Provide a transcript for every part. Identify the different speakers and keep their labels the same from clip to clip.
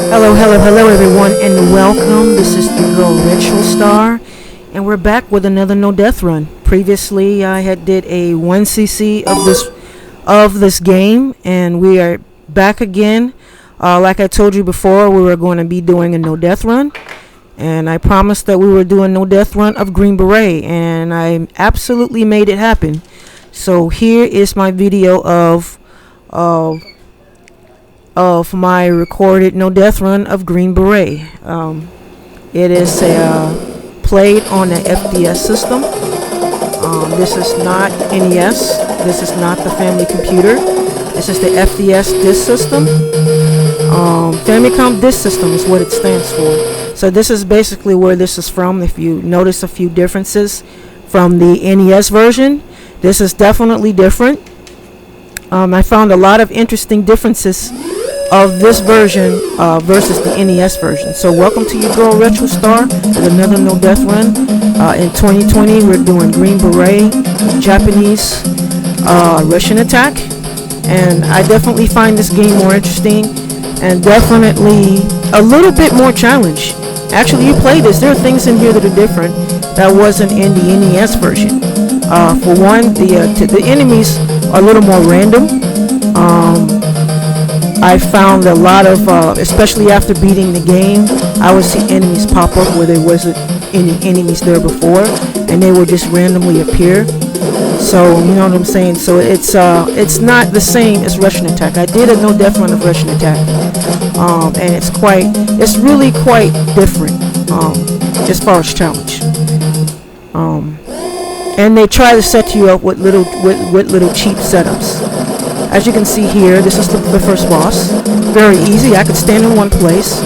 Speaker 1: Hello everyone, and welcome. This is the girl R3trostarr, and we're back with another no death run. Previously I had did a 1cc of this game, and we are back again. Like I told you before, we were going to be doing a no death run, and I promised that we were doing no death run of Green Beret, and I absolutely made it happen. So here is my video of my recorded no death run of Green Beret. It is played on the FDS system. This is not NES. This is not the family computer. This is the FDS disk system. Famicom disk system is what it stands for. So this is basically where this is from. If you notice a few differences from the NES version, this is definitely different. I found a lot of interesting differences of this version versus the NES version. So welcome to your girl R3trostarr with another no death run. In 2020 we're doing Green Beret, Japanese Russian attack, and I definitely find this game more interesting and definitely a little bit more challenge. Actually, you play this, there are things in here that are different that wasn't in the NES version. For one, the enemies are a little more random. I found a lot of, especially after beating the game, I would see enemies pop up where there wasn't any enemies there before, and they would just randomly appear. So you know what I'm saying. So it's not the same as Russian attack. I did a no death run of Russian attack, and it's really quite different as far as challenge. And they try to set you up with little cheap setups. As you can see here, this is the first boss. Very easy. I could stand in one place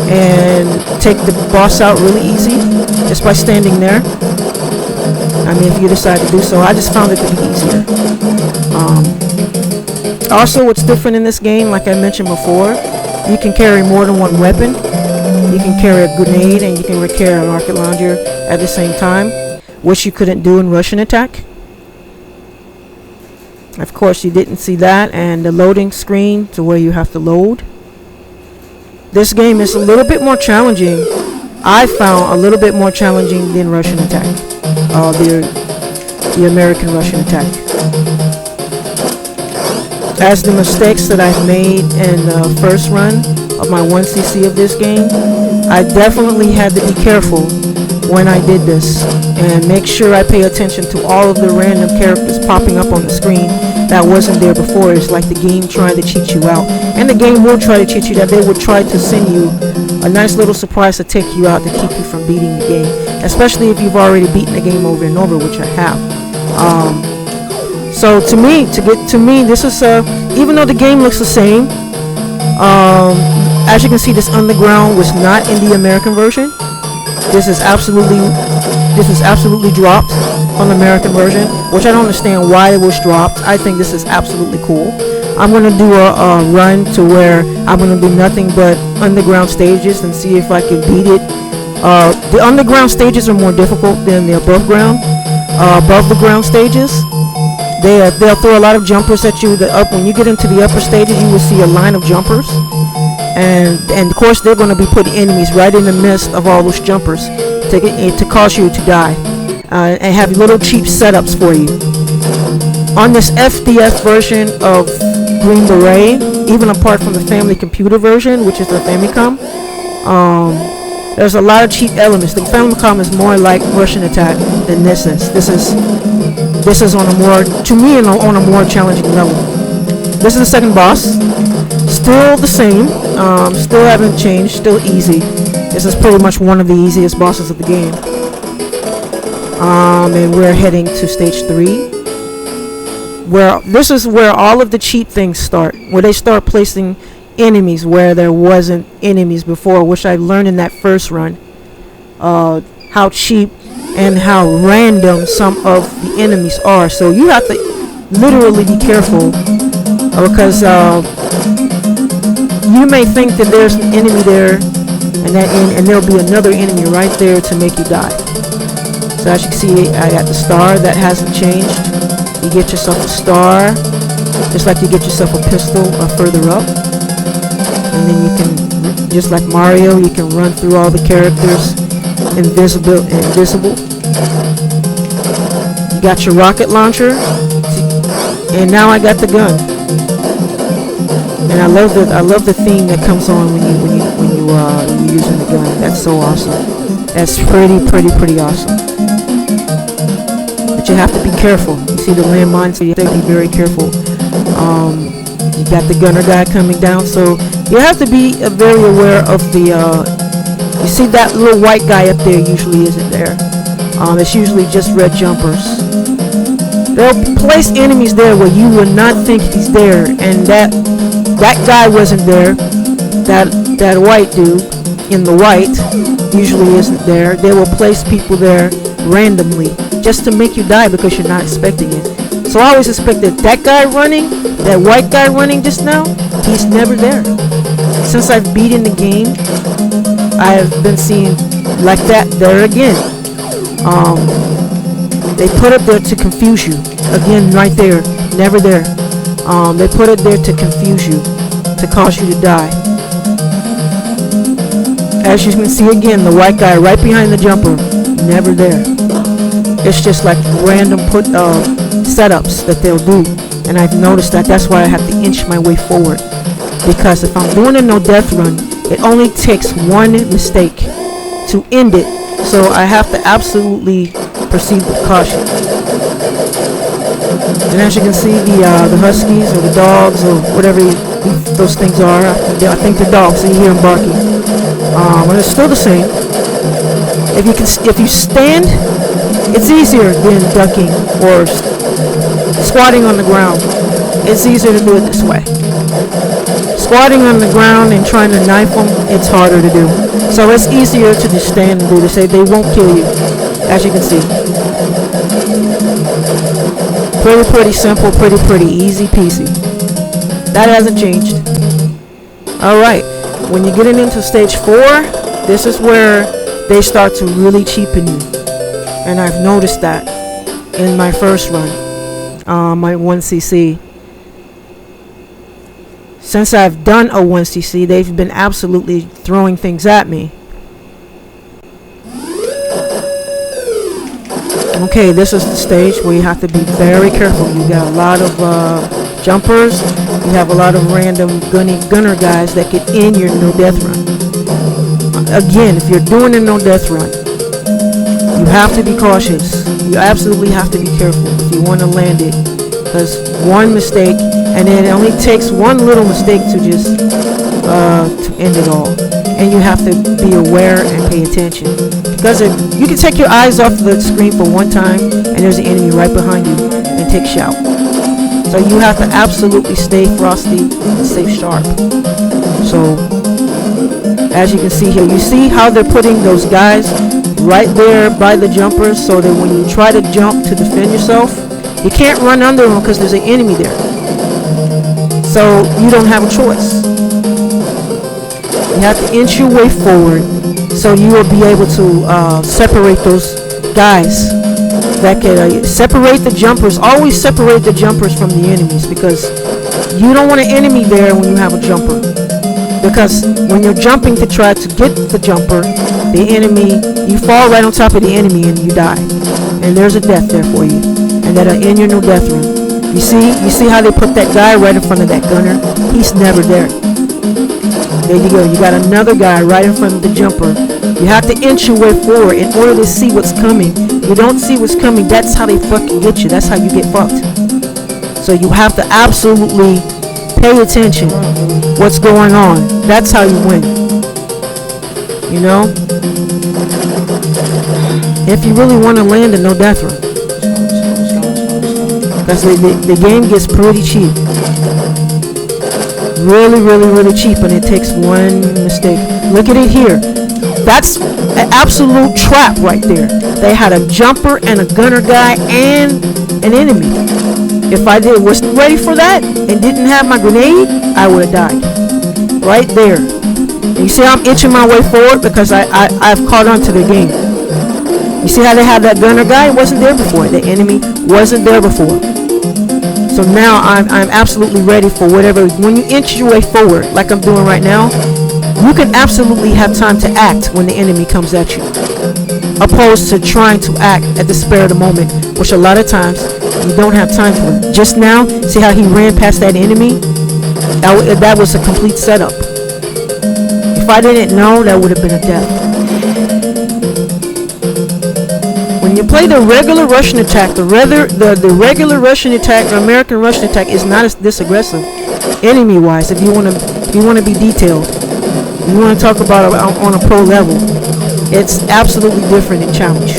Speaker 1: and take the boss out really easy just by standing there. I mean, if you decide to do so. I just found it to be easier. Also, what's different in this game, like I mentioned before, you can carry more than one weapon. You can carry a grenade and you can carry an rocket launcher at the same time, which you couldn't do in Russian attack. Of course, you didn't see that, and the loading screen to where you have to load. This game is a little bit more challenging. I found a little bit more challenging than Russian attack, the American Russian attack. As the mistakes that I've made in the first run of my 1cc of this game, I definitely had to be careful when I did this and make sure I pay attention to all of the random characters popping up on the screen that wasn't there before. It's like the game trying to cheat you out, and the game will try to cheat you, that they would try to send you a nice little surprise to take you out to keep you from beating the game, especially if you've already beaten the game over and over, which I have. So to me, this is even though the game looks the same, as you can see, this underground was not in the American version. This is absolutely dropped on the American version, which I don't understand why it was dropped. I think this is absolutely cool. I'm going to do a run to where I'm going to do nothing but underground stages and see if I can beat it. The underground stages are more difficult than the above the ground stages. They'll throw a lot of jumpers at you. When you get into the upper stages, you will see a line of jumpers. And of course they're going to be putting enemies right in the midst of all those jumpers to cause you to die, and have little cheap setups for you. On this FDS version of Green Beret, even apart from the family computer version, which is the Famicom, there's a lot of cheap elements. The Famicom is more like Russian attack than this is. This is on a more, to me, on a more challenging level. This is the second boss. Still the same, still haven't changed, still easy. This is pretty much one of the easiest bosses of the game. And we're heading to stage 3, where this is where all of the cheap things start, where they start placing enemies where there wasn't enemies before, which I learned in that first run, how cheap and how random some of the enemies are. So you have to literally be careful, because you may think that there's an enemy there, and there'll be another enemy right there to make you die. So as you can see, I got the star. That hasn't changed. You get yourself a star, just like you get yourself a pistol further up, and then you can just like Mario, you can run through all the characters invisible. You got your rocket launcher, and now I got the gun. And I love the theme that comes on when you're using the gun. That's so awesome. That's pretty awesome. But you have to be careful. You see the landmines, so you have to be very careful. You got the gunner guy coming down, so you have to be very aware of the. You see that little white guy up there usually isn't there. It's usually just red jumpers. They'll place enemies there where you would not think he's there, and that guy wasn't there. That white dude in the white usually isn't there. They will place people there randomly just to make you die because you're not expecting it. So I always expected that guy running, that white guy running just now, he's never there. Since I've beaten the game, I have been seeing like that there again. They put it there to confuse you. Again, right there, never there. They put it there to confuse you, to cause you to die. As you can see again, the white guy right behind the jumper, never there. It's just like random setups that they'll do, and I've noticed that. That's why I have to inch my way forward, because if I'm doing a no death run, it only takes one mistake to end it, so I have to absolutely proceed with caution. And as you can see, the huskies or the dogs or whatever those things are, I think they're dogs, so you hear them barking. And it's still the same. If you stand, it's easier than ducking or squatting on the ground. It's easier to do it this way. Squatting on the ground and trying to knife them, it's harder to do. So it's easier to just stand and do this. They won't kill you, as you can see. Pretty simple, pretty easy peasy. That hasn't changed. Alright, when you're getting into stage 4, this is where they start to really cheapen you. And I've noticed that in my first run, my 1cc. Since I've done a 1cc, they've been absolutely throwing things at me. Okay, this is the stage where you have to be very careful. You got a lot of jumpers. You have a lot of random gunner guys that get in your no death run. Again, if you're doing a no death run, you have to be cautious. You absolutely have to be careful if you want to land it, because one mistake, and then it only takes one little mistake to just to end it all. And you have to be aware and pay attention, because if you can take your eyes off the screen for one time and there's an enemy right behind you and take shout. So you have to absolutely stay frosty and stay sharp. So as you can see here, you see how they're putting those guys right there by the jumpers, so that when you try to jump to defend yourself, you can't run under them because there's an enemy there. So you don't have a choice. You have to inch your way forward, so you will be able to separate those guys that can separate the jumpers. Always separate the jumpers from the enemies, because you don't want an enemy there when you have a jumper. Because when you're jumping to try to get the jumper, the enemy, you fall right on top of the enemy and you die. And there's a death there for you. And that'll end your no death run. You see how they put that guy right in front of that gunner? He's never there. There you go. You got another guy right in front of the jumper. You have to inch your way forward in order to see what's coming. You don't see what's coming, that's how they fucking get you. That's how you get fucked. So you have to absolutely pay attention what's going on. That's how you win. You know? If you really want to land a no death run. Because the game gets pretty cheap. Really cheap, and it takes one mistake. Look at it here. That's an absolute trap right there. They had a jumper and a gunner guy and an enemy. If I wasn't ready for that and didn't have my grenade, I would have died. Right there. And you see I'm inching my way forward because I've caught on to the game. You see how they had that gunner guy? It wasn't there before. The enemy wasn't there before. So now I'm absolutely ready for whatever. When you inch your way forward, like I'm doing right now, You can absolutely have time to act when the enemy comes at you, opposed to trying to act at the spur of the moment, which a lot of times you don't have time for. Just now, see how he ran past that enemy? That was a complete setup. If I didn't know, that would have been a death. When you play the regular Russian attack, the regular Russian attack, the American Russian attack is not this aggressive, enemy-wise. If you want to be detailed, you want to talk about it on a pro level, it's absolutely different in challenge.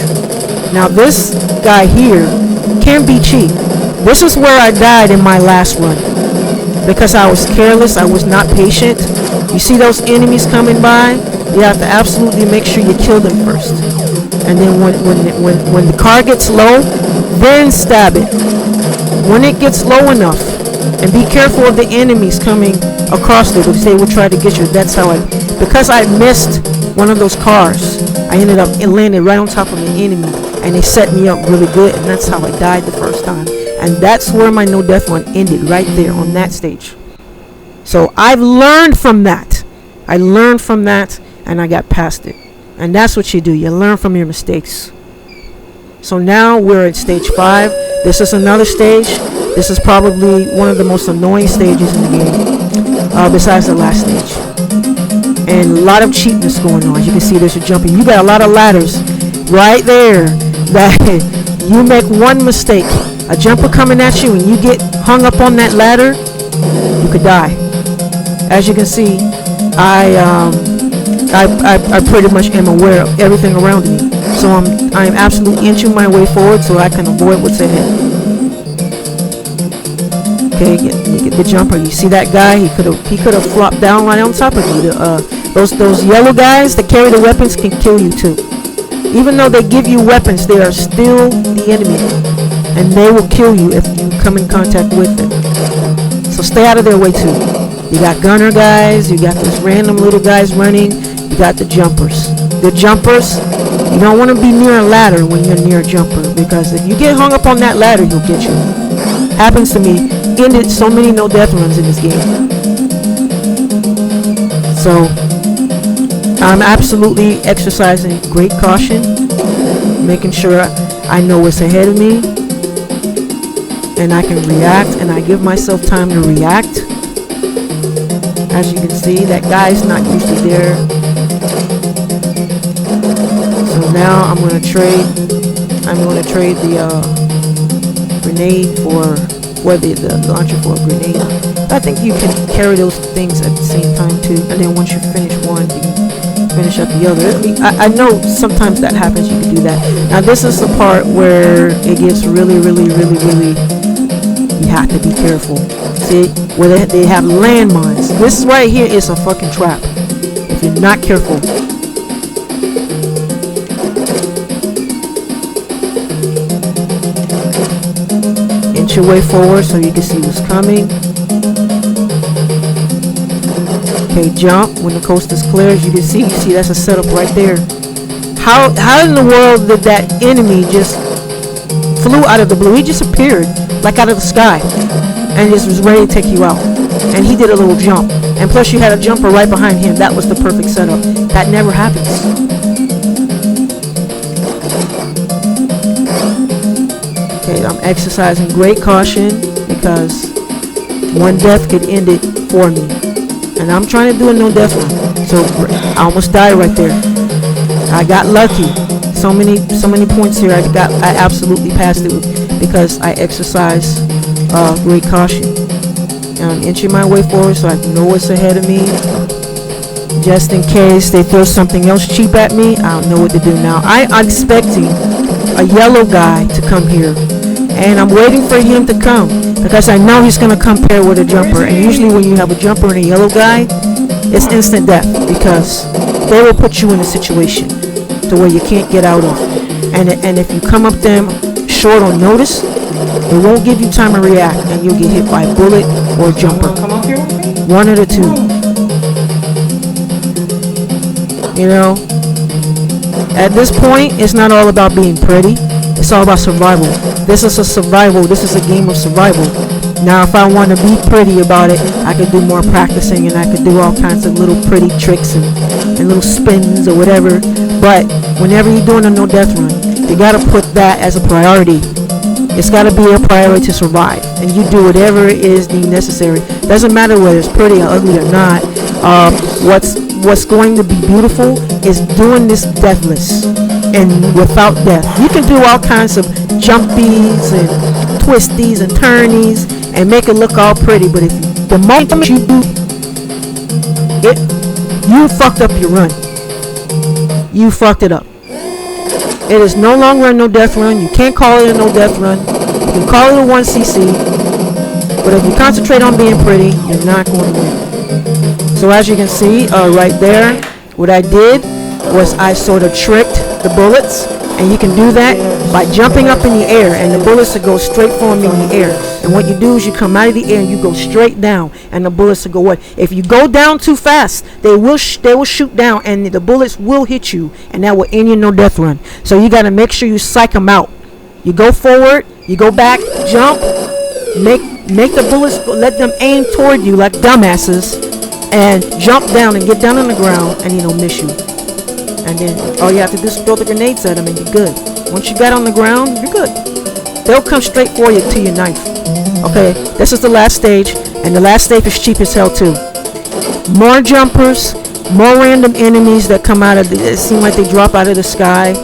Speaker 1: Now this guy here can be cheap. This is where I died in my last run because I was careless. I was not patient. You see those enemies coming by? You have to absolutely make sure you kill them first. And then when the car gets low, then stab it. When it gets low enough, and be careful of the enemies coming across there because they will try to get you. That's how because I missed one of those cars, I ended up landing right on top of the enemy, and they set me up really good, and that's how I died the first time. And that's where my no death run ended, right there on that stage. So I've learned from that. I learned from that, and I got past it. And that's what you do. You learn from your mistakes. So now we're at stage 5. This is another stage. This is probably one of the most annoying stages in the game, besides the last stage. And a lot of cheapness going on. As you can see, there's a jumping. You got a lot of ladders right there that you make one mistake, a jumper coming at you, and you get hung up on that ladder, you could die. As you can see, I pretty much am aware of everything around me, so I'm absolutely inching my way forward so I can avoid what's ahead. Okay, get the jumper. You see that guy? He could have flopped down right on top of you. Those yellow guys that carry the weapons can kill you too. Even though they give you weapons, they are still the enemy, and they will kill you if you come in contact with them. So stay out of their way too. You got gunner guys, you got those random little guys running, you got the jumpers. The jumpers, you don't want to be near a ladder when you're near a jumper, because if you get hung up on that ladder, he'll get you. Happens to me. Ended so many no death runs in this game. So I'm absolutely exercising great caution, making sure I know what's ahead of me, and I can react, and I give myself time to react. As you can see, that guy's not usually there. So now I'm going to trade the grenade for the launcher for a grenade. I think you can carry those things at the same time too, and then once you finish one, you can finish up the other. I know sometimes that happens. You can do that. Now this is the part where it gets really, you have to be careful. See, where they have landmines. This right here is a fucking trap if you're not careful. Inch your way forward so you can see what's coming. Okay, jump when the coast is clear. As you can see, that's a setup right there. How in the world did that enemy just flew out of the blue? He just appeared like out of the sky and just was ready to take you out. And he did a little jump, and plus you had a jumper right behind him. That was the perfect setup. That never happens. Okay, I'm exercising great caution because one death could end it for me, and I'm trying to do a no death one. So I almost died right there. I got lucky. So many points here. I absolutely passed it because I exercised great caution. And I'm inching my way forward so I know what's ahead of me, just in case they throw something else cheap at me. I don't know what to do now. I'm expecting a yellow guy to come here, and I'm waiting for him to come because I know he's going to come paired with a jumper. And usually when you have a jumper and a yellow guy, it's instant death because they will put you in a situation to where you can't get out of. And if you come up them short on notice, it won't give you time to react, and you'll get hit by a bullet or a jumper.
Speaker 2: Come up here with me?
Speaker 1: One of the two. You know, at this point, it's not all about being pretty. It's all about survival. This is a survival. This is a game of survival. Now, if I want to be pretty about it, I could do more practicing, and I could do all kinds of little pretty tricks and little spins or whatever. But whenever you're doing a no death run, you gotta put that as a priority. It's gotta be a priority to survive, and you do whatever is deemed necessary. Doesn't matter whether it's pretty or ugly or not. What's going to be beautiful is doing this deathless and without death. You can do all kinds of jumpies and twisties and turnies and make it look all pretty, but if the moment you do it, you fucked up your run. You fucked it up. It is no longer a no death run. You can't call it a no death run. You can call it a 1cc, but if you concentrate on being pretty, you're not going to win. So as you can see right there, what I did was I sort of tricked the bullets, and you can do that by jumping up in the air, and the bullets will go straight for me in the air. And what you do is you come out of the air and you go straight down, and the bullets will go away. If you go down too fast, they will shoot down, and the bullets will hit you, and that will end your no death run. So you got to make sure you psych them out. You go forward, you go back, jump, make the bullets go, let them aim toward you like dumbasses, and jump down and get down on the ground, and miss you. And then all you have to do is throw the grenades at them, and you're good. Once you got on the ground, you're good. They'll come straight for you to your knife. Okay, this is the last stage, and the last stage is cheap as hell too. More jumpers, more random enemies that come out of it seem like they drop out of the sky.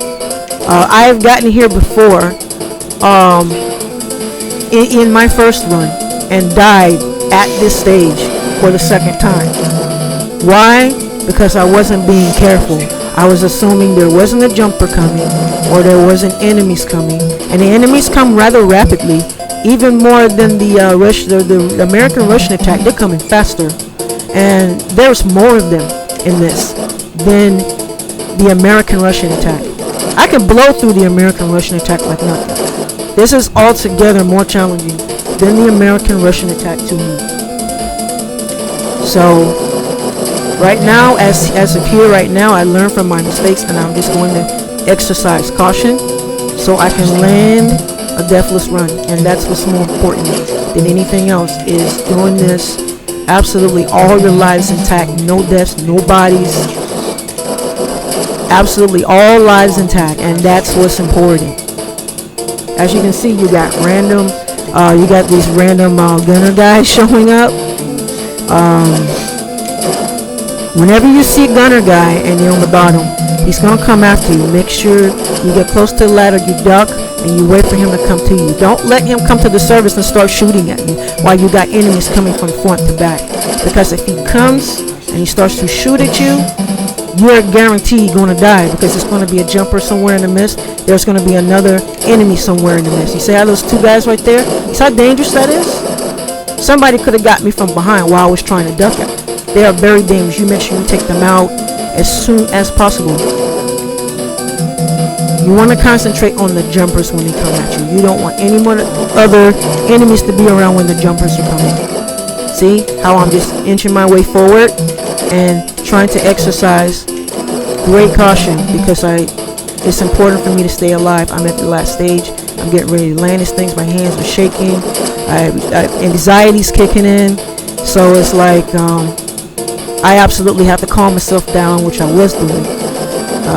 Speaker 1: I have gotten here before in my first run and died at this stage for the second time. Why? Because I wasn't being careful. I was assuming there wasn't a jumper coming, or there wasn't enemies coming, and the enemies come rather rapidly, even more than the American Russian attack. They're coming faster, and there's more of them in this than the American Russian attack. I can blow through the American Russian attack like nothing. This is altogether more challenging than the American Russian attack to me. So right now, as of here right now, I learned from my mistakes, and I'm just going to exercise caution so I can land a deathless run. And that's what's more important than anything else, is doing this absolutely all your lives intact, no deaths, no bodies, absolutely all lives intact, and that's what's important. As you can see, you got these random gunner guys showing up. Whenever you see a gunner guy and you're on the bottom, he's going to come after you. Make sure you get close to the ladder, you duck, and you wait for him to come to you. Don't let him come to the surface and start shooting at you while you got enemies coming from front to back. Because if he comes and he starts to shoot at you, you're guaranteed going to die, because it's going to be a jumper somewhere in the mist. There's going to be another enemy somewhere in the mist. You see how those two guys right there? You see how dangerous that is? Somebody could have got me from behind while I was trying to duck it. They are very dangerous. You make sure you take them out as soon as possible. You want to concentrate on the jumpers when they come at you. You don't want any more other enemies to be around when the jumpers are coming. See how I'm just inching my way forward and trying to exercise great caution, because it's important for me to stay alive. I'm at the last stage. I'm getting ready to land these things. My hands are shaking. Anxiety's kicking in. So it's like I absolutely have to calm myself down, which I was doing,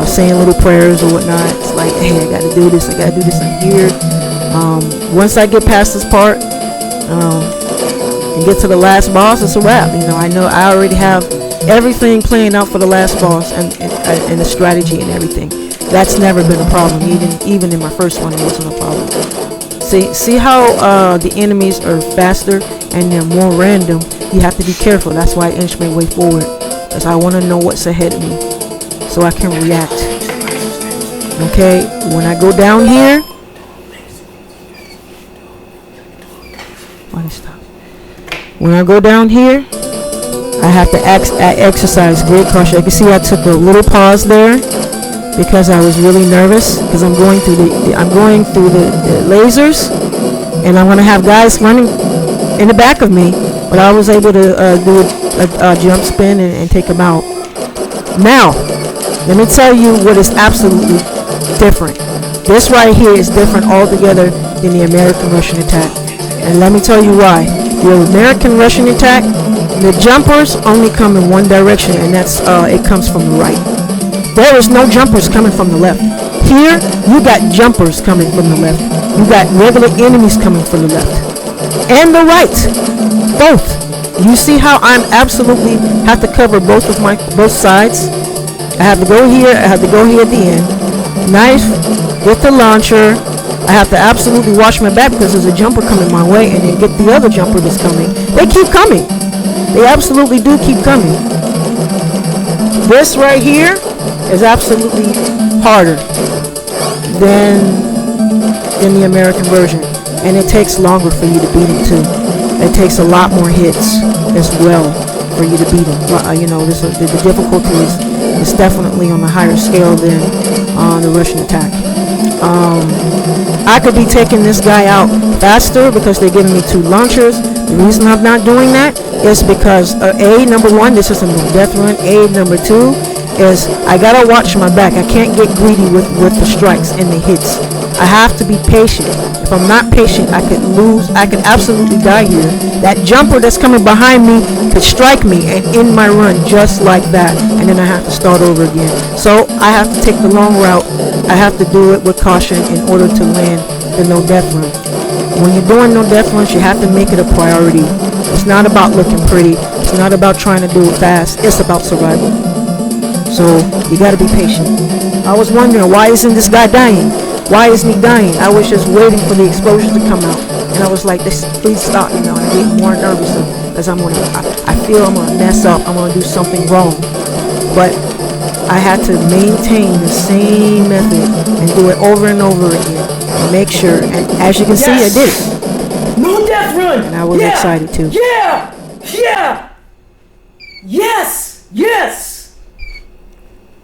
Speaker 1: saying little prayers or whatnot. It's like, hey, I gotta do this. I gotta do this in here. Once I get past this part and get to the last boss, it's a wrap. I know I already have everything playing out for the last boss, and the strategy and everything. That's never been a problem. Even in my first one, it wasn't a problem. See how the enemies are faster and they're more random. You have to be careful. That's why I inch my way forward, because I want to know what's ahead of me so I can react. Okay, when I go down here, when I go down here, I have to exercise great caution. You can see I took a little pause there because I was really nervous, because I'm going through the lasers, and I'm gonna have guys running in the back of me, but I was able to do a jump spin and take them out. Now, let me tell you what is absolutely different. This right here is different altogether than the American Russian attack. And let me tell you why. The American Russian attack, the jumpers only come in one direction, and that's it comes from the right. There is no jumpers coming from the left. Here, you got jumpers coming from the left. You got regular enemies coming from the left. And the right. Both. You see how I'm absolutely have to cover both sides? I have to go here, I have to go here at the end. Knife, get the launcher. I have to absolutely watch my back because there's a jumper coming my way, and then get the other jumper that's coming. They keep coming. They absolutely do keep coming. This right here is absolutely harder than the American version, and it takes longer for you to beat him too. It takes a lot more hits as well for you to beat him. The difficulty is definitely on a higher scale than the Russian attack. I could be taking this guy out faster because they're giving me 2 launchers. The reason I'm not doing that is because number 1, this is a no death run. Number 2 is I gotta watch my back. I can't get greedy with the strikes and the hits. I have to be patient. If I'm not patient, I could lose. I could absolutely die here. That jumper that's coming behind me could strike me and end my run just like that, and then I have to start over again. So I have to take the long route. I have to do it with caution in order to land the no death run. When you're doing no death runs, you have to make it a priority. It's not about looking pretty. It's not about trying to do it fast. It's about survival. So you got to be patient. I was wondering, why isn't this guy dying? Why isn't he dying? I was just waiting for the explosion to come out, and I was like, please stop, and I get more nervous because I feel I'm gonna mess up. I'm gonna do something wrong. But I had to maintain the same method and do it over and over again and make sure. And as you can see, I did it.
Speaker 2: No death run.
Speaker 1: And I was excited too.
Speaker 2: Yeah. Yes.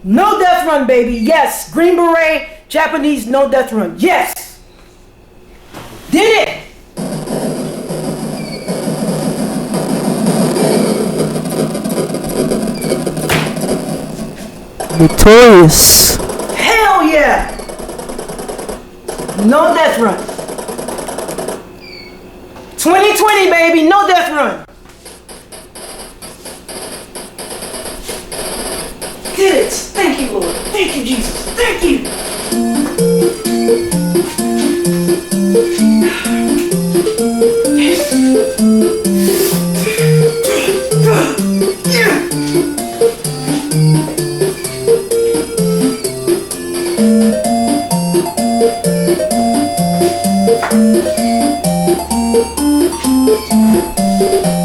Speaker 2: No death run, baby. Yes. Green Beret, Japanese no death run. Yes. Did it.
Speaker 1: Victorious.
Speaker 2: Hell yeah. No death run. 2020, baby. No death run. Did it. Thank you, Lord. Thank you, Jesus. Thank you.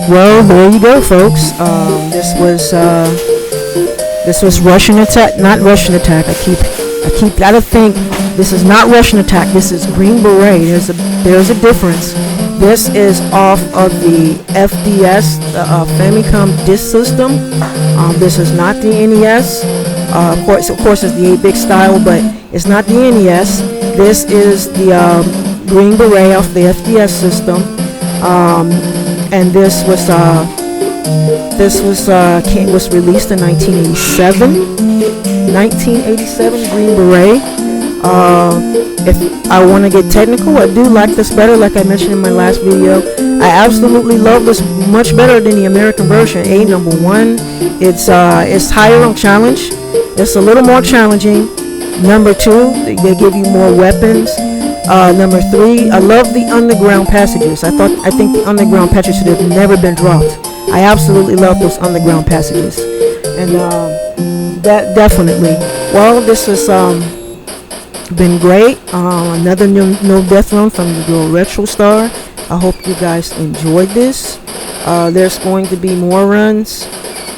Speaker 1: Well, there you go, folks. This was Russian attack, not Russian attack. I gotta think. This is not Russian attack. This is Green Beret. There's a difference. This is off of the FDS, the Famicom Disk System. This is not the NES. Of course, it's the 8-bit style, but it's not the NES. This is the Green Beret off the FDS system, and this was released in 1987. 1987 Green Beret. If I want to get technical, I do like this better, like I mentioned in my last video. I absolutely love this much better than the American version. Number 1, it's higher on challenge. It's a little more challenging. Number 2, they give you more weapons. Number 3, I love the underground passages. I think the underground passages should have never been dropped. I absolutely love those underground passages, and that definitely. Well, this has been great. Another no death run from the girl R3trostarr. I hope you guys enjoyed this. There's going to be more runs.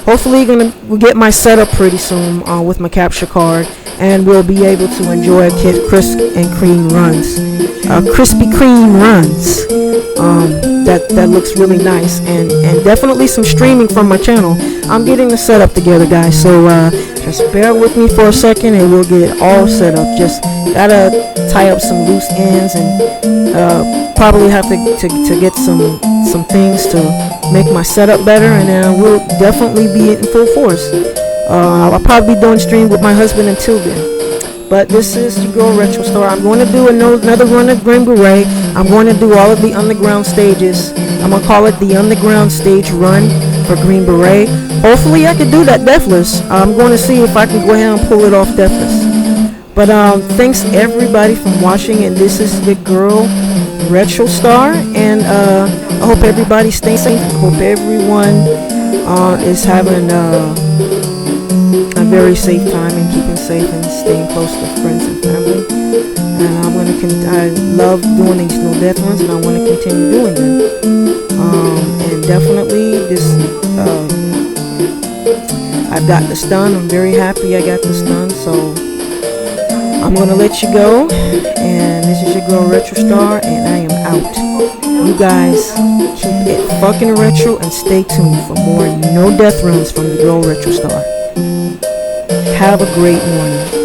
Speaker 1: Hopefully, we'll get my setup pretty soon with my capture card, and we'll be able to enjoy crisp and cream runs, crispy cream runs. That looks really nice, and definitely some streaming from my channel. I'm getting the setup together, guys, so just bear with me for a second and we'll get it all set up. Just gotta tie up some loose ends and probably have to get some things to make my setup better, and then we'll definitely be in full force. I'll probably be doing stream with my husband until then. But this is your girl R3trostarr. I'm going to do another run of Green Beret. I'm going to do all of the underground stages. I'm going to call it the underground stage run for Green Beret. Hopefully I can do that deathless. I'm going to see if I can go ahead and pull it off deathless. But thanks everybody for watching, and this is your girl R3trostarr, and I hope everybody stays safe. I hope everyone is having a very safe time and keeping safe and staying close to friends and family. And I love doing these no death runs, and I want to continue doing them. And definitely this I've got this done. I'm very happy I got this done. So I'm gonna let you go, and this is your girl R3trostarr, and I am out. You guys keep it fucking retro and stay tuned for more no death runs from the girl R3trostarr. Have a great morning.